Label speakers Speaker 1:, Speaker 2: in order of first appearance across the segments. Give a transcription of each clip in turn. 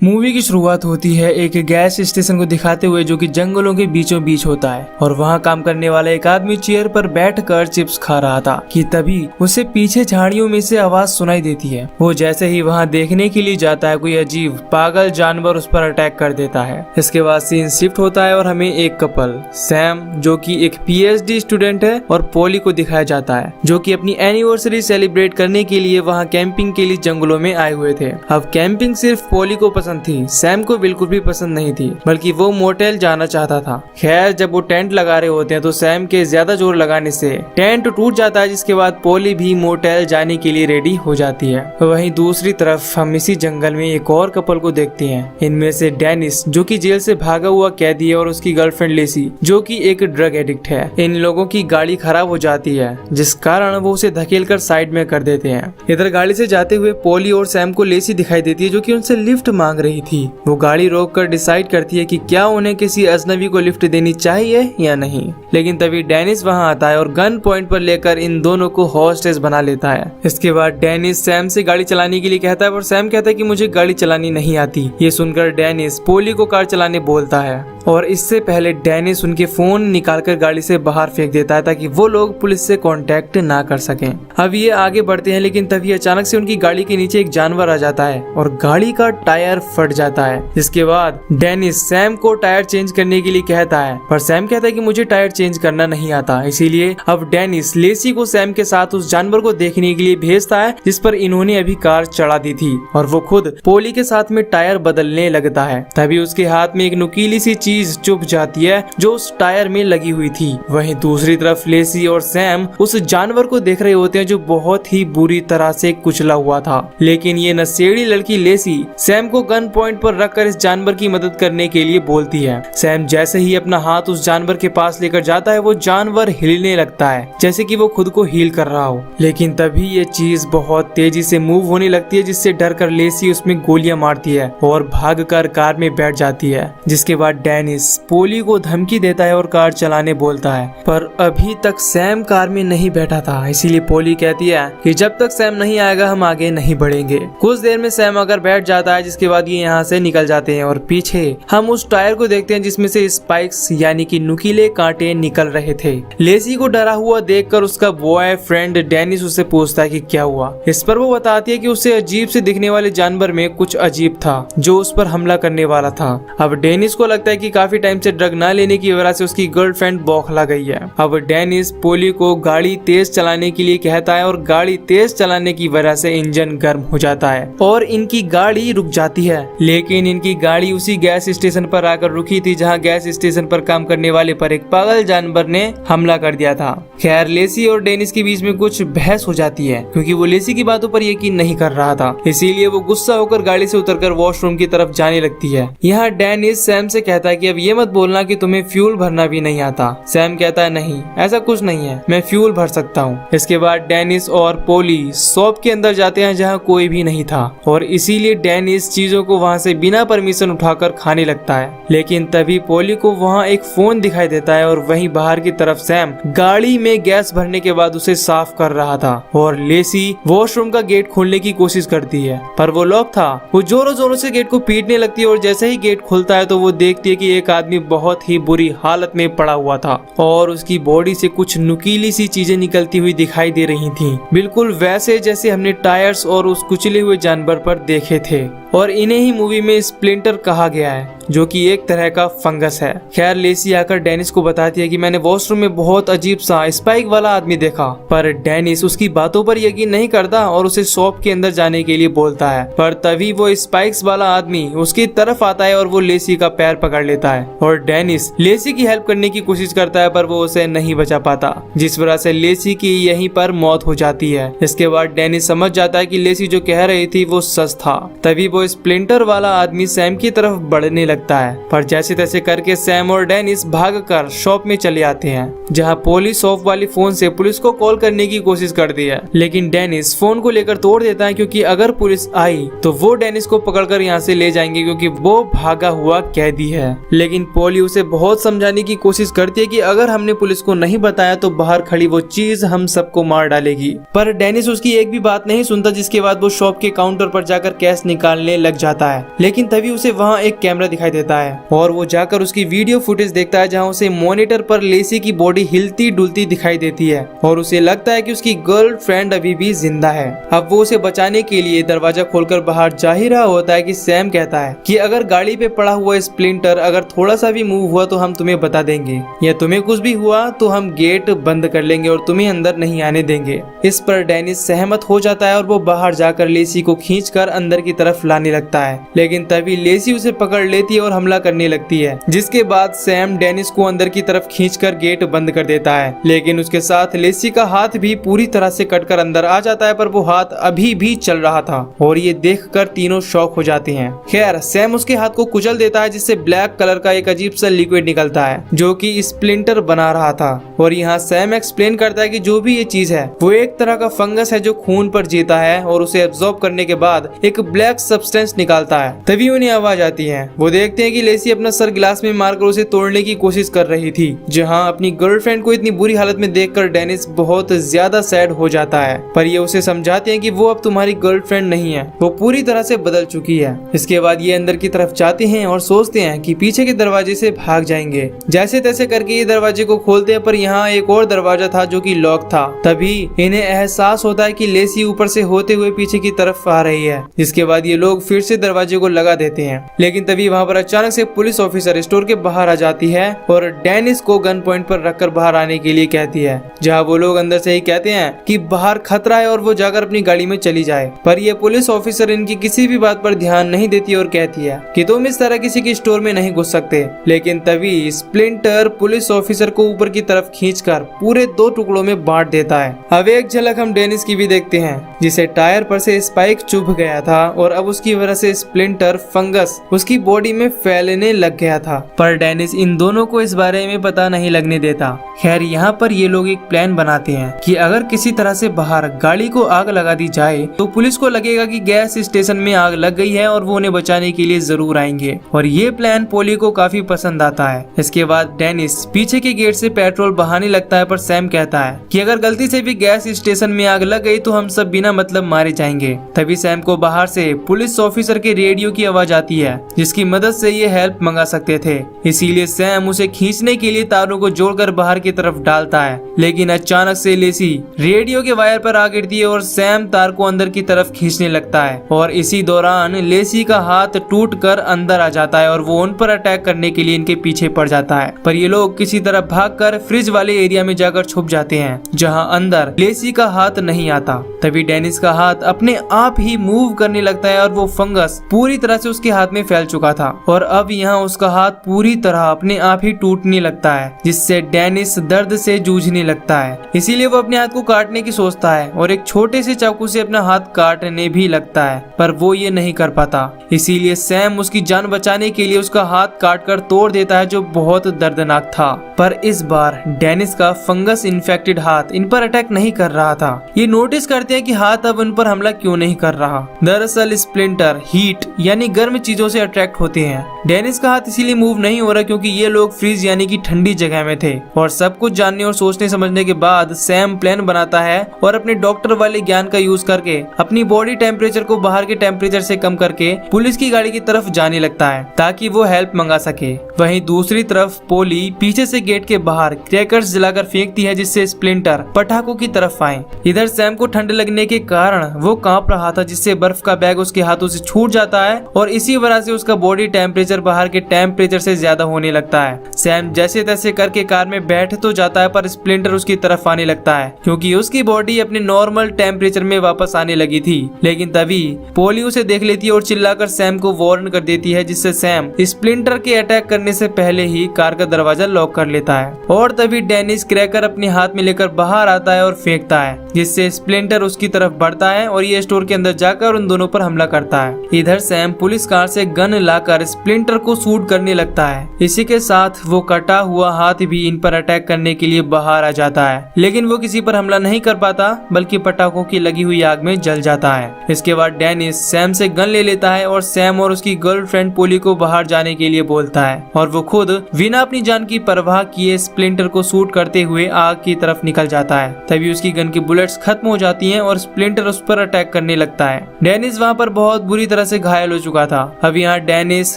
Speaker 1: Movie की शुरुआत होती है एक गैस स्टेशन को दिखाते हुए जो कि जंगलों के बीचों बीच होता है और वहाँ काम करने वाला एक आदमी चेयर पर बैठकर चिप्स खा रहा था कि तभी उसे पीछे झाड़ियों में से आवाज सुनाई देती है। वो जैसे ही वहाँ देखने के लिए जाता है कोई अजीब पागल जानवर उस पर अटैक कर देता है। इसके बाद सीन शिफ्ट होता है और हमें एक कपल सैम जो कि एक PhD स्टूडेंट है और पोली को दिखाया जाता है जो कि अपनी एनिवर्सरी सेलिब्रेट करने के लिए वहाँ कैंपिंग के लिए जंगलों में आए हुए थे। अब कैंपिंग सिर्फ पोली को पसंद थी, सैम को बिल्कुल भी पसंद नहीं थी, बल्कि वो मोटेल जाना चाहता था। खैर जब वो टेंट लगा रहे होते हैं तो सैम के ज्यादा जोर लगाने से टेंट टूट जाता है, जिसके बाद पोली भी मोटेल जाने के लिए रेडी हो जाती है। वहीं दूसरी तरफ हम इसी जंगल में एक और कपल को देखते हैं। इनमें से डेनिस जो कि जेल से भागा हुआ कैदी है और उसकी गर्लफ्रेंड लेसी जो कि एक ड्रग एडिक्ट है। इन लोगों की गाड़ी खराब हो जाती है जिस कारण वो उसे धकेलकर साइड में कर देते हैं। इधर गाड़ी से जाते हुए पोली और सैम को लेसी दिखाई देती है जो कि उनसे लिफ्ट मांग रही थी। वो गाड़ी रोककर डिसाइड करती है कि क्या उन्हें किसी अजनबी को लिफ्ट देनी चाहिए या नहीं, लेकिन तभी डेनिस वहां आता है और गन पॉइंट पर लेकर इन दोनों को हॉस्टेज बना लेता है। इसके बाद डेनिस सैम से गाड़ी चलाने के लिए कहता है और सैम कहता है कि मुझे गाड़ी चलानी नहीं आती। ये सुनकर डेनिस पोली को कार चलाने बोलता है और इससे पहले डेनिस उनके फोन निकालकर गाड़ी से बाहर फेंक देता है ताकि वो लोग पुलिस से कांटेक्ट ना कर सकें। अब ये आगे बढ़ते हैं लेकिन तभी अचानक से उनकी गाड़ी के नीचे एक जानवर आ जाता है और गाड़ी का टायर फट जाता है। जिसके बाद डेनिस सैम को टायर चेंज करने के लिए कहता है पर सैम कहता है कि मुझे टायर चेंज करना नहीं आता। इसीलिए अब डेनिस लेसी को सैम के साथ उस जानवर को देखने के लिए भेजता है जिस पर इन्होंने अभी कार चढ़ा दी थी और वो खुद पोली के साथ में टायर बदलने लगता है। तभी उसके हाथ में एक नुकीली सी चीज चुभ जाती है जो उस टायर में लगी हुई थी। वहीं दूसरी तरफ लेसी और सैम उस जानवर को देख रहे होते हैं जो बहुत ही बुरी तरह से कुचला हुआ था। लेकिन ये नशेड़ी लड़की लेसी सैम को गन पॉइंट पर रखकर इस जानवर की मदद करने के लिए बोलती है। सैम जैसे ही अपना हाथ उस जानवर के पास लेकर जाता है वो जानवर हिलने लगता है जैसे कि वो खुद को हील कर रहा हो। लेकिन तभी ये चीज बहुत तेजी से मूव होने लगती है जिससे डर कर लेसी उसमें गोलियां मारती है और भागकर कार में बैठ जाती है। जिसके बाद डेनिस पोली को धमकी देता है और कार चलाने बोलता है पर अभी तक सैम कार में नहीं बैठा था। इसीलिए पोली कहती है कि जब तक सैम नहीं आएगा हम आगे नहीं बढ़ेंगे। कुछ देर में सैम आकर बैठ जाता है जिसके बाद ये यहाँ से निकल जाते हैं और पीछे हम उस टायर को देखते हैं जिसमें से स्पाइक्स यानी कि नुकीले कांटे निकल रहे थे। लेसी को डरा हुआ देखकर उसका बॉयफ्रेंड डेनिस उससे पूछता है कि क्या हुआ। इस पर वो बताती है कि उसे अजीब से दिखने वाले जानवर में कुछ अजीब था जो उस पर हमला करने वाला था। अब डेनिस को लगता है कि काफी टाइम से ड्रग ना लेने की वजह से उसकी गर्लफ्रेंड बौखला गई है। अब डेनिस पोली को गाड़ी तेज चलाने के लिए कहता है और गाड़ी तेज चलाने की वजह से इंजन गर्म हो जाता है और इनकी गाड़ी रुक जाती है। लेकिन इनकी गाड़ी उसी गैस स्टेशन पर आकर रुकी थी जहां गैस स्टेशन पर काम करने वाले पर एक पागल जानवर ने हमला कर दिया था। खैर लेसी और डेनिस के बीच में कुछ बहस हो जाती है क्योंकि वो लेसी की बातों पर यकीन नहीं कर रहा था। इसीलिए वो गुस्सा होकर गाड़ी से उतरकर वॉशरूम की तरफ जाने लगती है। यहाँ डेनिस सैम से कहता है कि अब ये मत बोलना कि तुम्हें फ्यूल भरना भी नहीं आता। सैम कहता है नहीं ऐसा कुछ नहीं है, मैं फ्यूल भर सकता हूँ। इसके बाद डेनिस और पोली शॉप के अंदर जाते हैं जहाँ कोई भी नहीं था और इसीलिए डेनिस चीजों को वहाँ से बिना परमिशन उठाकर खाने लगता है। लेकिन तभी पोली को वहाँ एक फोन दिखाई देता है और वहीं बाहर की तरफ सैम गाड़ी में गैस भरने के बाद उसे साफ कर रहा था और लेसी वॉशरूम का गेट खोलने की कोशिश करती है पर वो लॉक था। वो जोरों जोरों से गेट को पीटने लगती है और जैसे ही गेट खुलता है तो वो देखती है कि एक आदमी बहुत ही बुरी हालत में पड़ा हुआ था और उसकी बॉडी से कुछ नुकीली सी चीजें निकलती हुई दिखाई दे रही थी, बिल्कुल वैसे जैसे हमने टायर्स और उस कुचले हुए जानवर पर देखे थे। और इन्हें ही मूवी में स्प्लिंटर कहा गया है जो कि एक तरह का फंगस है। खैर लेसी आकर डेनिस को बताती है कि मैंने वॉशरूम में बहुत अजीब सा स्पाइक वाला आदमी देखा, पर डेनिस उसकी बातों पर यकीन नहीं करता और उसे शॉप के अंदर जाने के लिए बोलता है। पर तभी वो स्पाइक्स वाला आदमी उसकी तरफ आता है और वो लेसी का पैर पकड़ लेता है और डेनिस लेसी की हेल्प करने की कोशिश करता है पर वो उसे नहीं बचा पाता जिस वजह से लेसी की यहीं पर मौत हो जाती है। इसके बाद डेनिस समझ जाता है कि लेसी जो कह रही थी वो सच था। तभी वो स्प्लिंटर वाला आदमी सैम की तरफ बढ़ने लगता है पर जैसे तैसे करके सैम और डेनिस भागकर शॉप में चले आते हैं जहां पुलिस शॉप वाली फोन से पुलिस को कॉल करने की कोशिश करती है। लेकिन डेनिस फोन को लेकर तोड़ देता है क्योंकि अगर पुलिस आई तो वो डेनिस को पकड़कर यहाँ से ले जाएंगे क्योंकि वो भागा हुआ कैदी है। लेकिन पोली उसे बहुत समझाने की कोशिश करती है कि अगर हमने पुलिस को नहीं बताया तो बाहर खड़ी वो चीज हम सबको मार डालेगी, पर डेनिस उसकी एक भी बात नहीं सुनता जिसके बाद वो शॉप के काउंटर पर जाकर कैश निकालने लग जाता है, लेकिन तभी उसे वहाँ एक कैमरा दिखाई देता है और वो जाकर उसकी वीडियो फुटेज देखता है, जहाँ उसे मॉनिटर पर लेसी की बॉडी हिलती डुलती दिखाई देती है और उसे लगता है कि उसकी गर्लफ्रेंड अभी भी जिंदा है। अब वो उसे बचाने के लिए दरवाजा खोलकर बाहर जा ही रहा होता है कि सैम कहता है कि अगर गाड़ी पे पड़ा हुआ स्प्लिंटर अगर थोड़ा सा भी मूव हुआ तो हम तुम्हें बता देंगे, या तुम्हें कुछ भी हुआ तो हम गेट बंद कर लेंगे और तुम्हें अंदर नहीं आने देंगे। इस पर डेनिस सहमत हो जाता है और वो बाहर जाकर लेसी को खींचकर अंदर की तरफ लाने लगता है, लेकिन तभी लेसी उसे पकड़ लेती है और हमला करने लगती है, जिसके बाद सैम डेनिस को अंदर की तरफ खींचकर गेट बंद कर देता है। लेकिन उसके साथ लेसी का हाथ भी पूरी तरह से कटकर अंदर आ जाता है, पर वो हाथ अभी भी चल रहा था और ये देखकर तीनों शॉक हो जाते हैं। खैर सैम उसके हाथ को कुचल देता है, जिससे ब्लैक कलर का एक अजीब सा लिक्विड निकलता है जो कि स्प्लिंटर बना रहा था। और यहाँ सैम एक्सप्लेन करता है कि जो भी ये चीज है वो एक तरह का फंगस है जो खून पर जीता है और उसे एब्जॉर्ब करने के बाद एक ब्लैक सब्सटेंस निकालता है। तभी उन्हें आवाज आती है। वो देखते हैं कि लेसी अपना सर गिलास में मारकर उसे तोड़ने की कोशिश कर रही थी। जहाँ अपनी गर्लफ्रेंड को इतनी बुरी हालत में देखकर डेनिस बहुत ज्यादा सैड हो जाता है, पर ये उसे समझाते हैं कि वो अब तुम्हारी गर्लफ्रेंड नहीं है, वो पूरी तरह से बदल चुकी है। इसके बाद ये अंदर की तरफ जाते हैं और सोचते हैं कि पीछे के दरवाजे से भाग जाएंगे। जैसे तैसे करके ये दरवाजे को खोलते हैं, पर यहाँ एक और दरवाजा था जो कि लॉक था। तभी इन्हें एहसास होता है कि लेसी ऊपर से होते हुए पीछे की तरफ आ रही है। जिसके बाद ये लोग फिर से दरवाजे को लगा देते हैं, लेकिन तभी वहाँ पर अचानक से पुलिस ऑफिसर स्टोर के बाहर आ जाती है और डेनिस को गन पॉइंट पर रखकर बाहर आने के लिए कहती है। जहाँ वो लोग अंदर से ही कहते हैं कि बाहर खतरा है और वो जाकर अपनी गाड़ी में चली जाए, पर ये पुलिस ऑफिसर इनकी किसी भी बात पर ध्यान नहीं देती और कहती है कि तुम इस तरह किसी के स्टोर में नहीं घुस सकते। लेकिन तभी स्प्लिंटर पुलिस ऑफिसर को ऊपर की तरफ खींचकर पूरे 2 टुकड़ों में बांट देता है। अब एक झलक हम डेनिस की भी देखते हैं, जिसे टायर पर से स्पाइक चुभ गया था और अब उसकी वजह से स्प्लिंटर फंगस उसकी बॉडी में फैलने लग गया था, पर डेनिस इन दोनों को इस बारे में पता नहीं लगने देता। खैर यहाँ पर ये लोग एक प्लान बनाते हैं कि अगर किसी तरह से बाहर गाड़ी को आग लगा दी जाए तो पुलिस को लगेगा कि गैस स्टेशन में आग लग गई है और वो उन्हें बचाने के लिए जरूर आएंगे। और ये प्लान पोली को काफी पसंद आता है। इसके बाद डेनिस पीछे के गेट से पेट्रोल बहाने लगता है, पर सैम कहता है कि अगर गलती से भी गैस स्टेशन में आग लग गई तो हम सब बिना मतलब मारे जाएंगे। तभी सैम को बाहर से पुलिस ऑफिसर के रेडियो की आवाज आती है, जिसकी मदद से ये हेल्प मंगा सकते थे। इसीलिए सैम उसे खींचने के लिए तारों को जोड़कर बाहर की तरफ डालता है, लेकिन अचानक से लेसी रेडियो के वायर पर आ गिरती है और सैम तार को अंदर की तरफ खींचने लगता है। और इसी दौरान लेसी का हाथ टूटकर अंदर आ जाता है और वो उन पर अटैक करने के लिए इनके पीछे पड़ जाता है, पर ये लोग किसी तरह भागकर फ्रिज वाले एरिया में जाकर छुप जाते हैं, जहां अंदर लेसी का हाथ नहीं आता। तभी डेनिस का हाथ अपने आप ही मूव करने लगता है और वो फंगस पूरी तरह से उसके हाथ में फैल चुका था और अब यहाँ उसका हाथ पूरी तरह अपने आप ही टूटने लगता है, जिससे डेनिस दर्द से जूझने लगता है। इसीलिए वो अपने हाथ को काटने की सोचता है और एक छोटे से चाकू से अपना हाथ काटने भी लगता है, पर वो ये नहीं कर पाता। इसीलिए सैम उसकी जान बचाने के लिए उसका हाथ काटकर तोड़ देता है, जो बहुत दर्दनाक था। पर इस बार डेनिस का फंगस इन्फेक्टेड हाथ इन पर अटैक नहीं कर रहा था। ये नोटिस करते हैं कि हाथ अब उन पर हमला क्यों नहीं कर रहा। दरअसल स्प्लिंटर हीट यानी गर्म चीजों से अट्रैक्ट होते हैं। डेनिस का हाथ इसीलिए मूव नहीं हो रहा क्योंकि ये लोग फ्रीज यानी कि ठंडी जगह में थे। और सब कुछ जानने और सोचने समझने के बाद सैम प्लान बनाता है और अपने डॉक्टर वाले ज्ञान का यूज करके अपनी बॉडी टेम्परेचर को बाहर के टेम्परेचर से कम करके पुलिस की गाड़ी की तरफ जाने लगता है ताकि वो हेल्प मंगा सके। वहीं दूसरी तरफ पोली पीछे से गेट के बाहर क्रैकर्स जलाकर फेंकती है, जिससे स्प्लिंटर पटाखों की तरफ आए। इधर सैम को ठंड लगने के कारण वो कांप रहा था, जिससे बर्फ का बैग उसके हाथों से छूट जाता है और इसी वजह से उसका बॉडी टेम्परेचर बाहर के टेम्परेचर से ज्यादा होने लगता है। सैम जैसे तैसे करके कार में बैठ तो जाता है, पर स्प्लिंटर उसकी तरफ आने लगता है क्योंकि उसकी बॉडी अपने नॉर्मल टेम्परेचर में वापस आने लगी थी। लेकिन तभी पोली उसे देख लेती है और चिल्लाकर सैम को वार्न कर देती है, जिससे सैम स्प्लिंटर के अटैक करने से पहले ही कार का दरवाजा लॉक कर लेता है। और तभी डेनिस क्रैकर अपने हाथ में लेकर बाहर आता है और फेंकता है, जिससे स्प्लिंटर उसकी तरफ बढ़ता है और ये स्टोर के अंदर जाकर उन दोनों पर हमला करता है। इधर सैम पुलिस कार से गन लाकर स्प्लिंटर को शूट करने लगता है। इसी के साथ वो कटा हुआ हाथ भी इन पर अटैक करने के लिए बाहर आ जाता है, लेकिन वो किसी पर हमला नहीं कर पाता बल्कि पटाखों की लगी हुई आग में जल जाता है। इसके बाद डेनिस सैम से गन ले लेता है और सैम और उसकी गर्लफ्रेंड पोली को बाहर जाने के लिए बोलता है और वो खुद बिना अपनी जान की परवाह किए स्प्लिंटर को शूट करते हुए आग की तरफ निकल जाता है। तभी उसकी गन की बुलेट्स खत्म हो जाती हैं और स्प्लिंटर उस पर अटैक करने लगता है। डेनिस वहाँ पर बहुत बुरी तरह से घायल हो चुका था। अब यहाँ डेनिस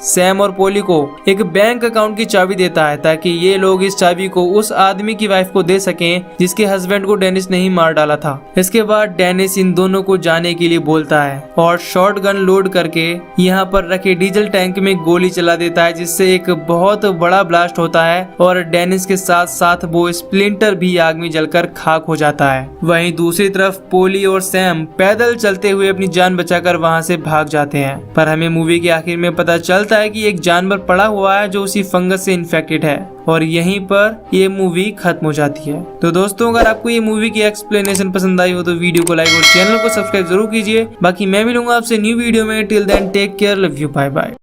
Speaker 1: सैम और पोली को एक बैंक अकाउंट की चाबी देता है ताकि ये लोग इस चाबी को उस आदमी की वाइफ को दे सकें जिसके हस्बैंड को डेनिस ने ही मार डाला था। इसके बाद डेनिस इन दोनों को जाने के लिए बोलता है और शॉटगन लोड करके यहाँ पर रखे डीजल टैंक में गोली चला देता है, जिससे एक बहुत बड़ा ब्लास्ट होता है और डेनिस के साथ साथ वो स्प्लिंटर भी आग में जलकर खाक हो जाता है। वहीं दूसरी तरफ पोली और सैम पैदल चलते हुए अपनी जान बचाकर वहाँ से भाग जाते हैं, पर हमें मूवी के आखिर में पता चलता है कि एक जानवर पड़ा हुआ है जो उसी फंगस से इन्फेक्टेड है और यहीं पर ये मूवी खत्म हो जाती है। तो दोस्तों, अगर आपको ये मूवी की एक्सप्लेनेशन पसंद आई हो तो वीडियो को लाइक और चैनल को सब्सक्राइब जरूर कीजिए। बाकी मैं मिलूंगा आपसे न्यू वीडियो में। Till then take care, love you, bye bye.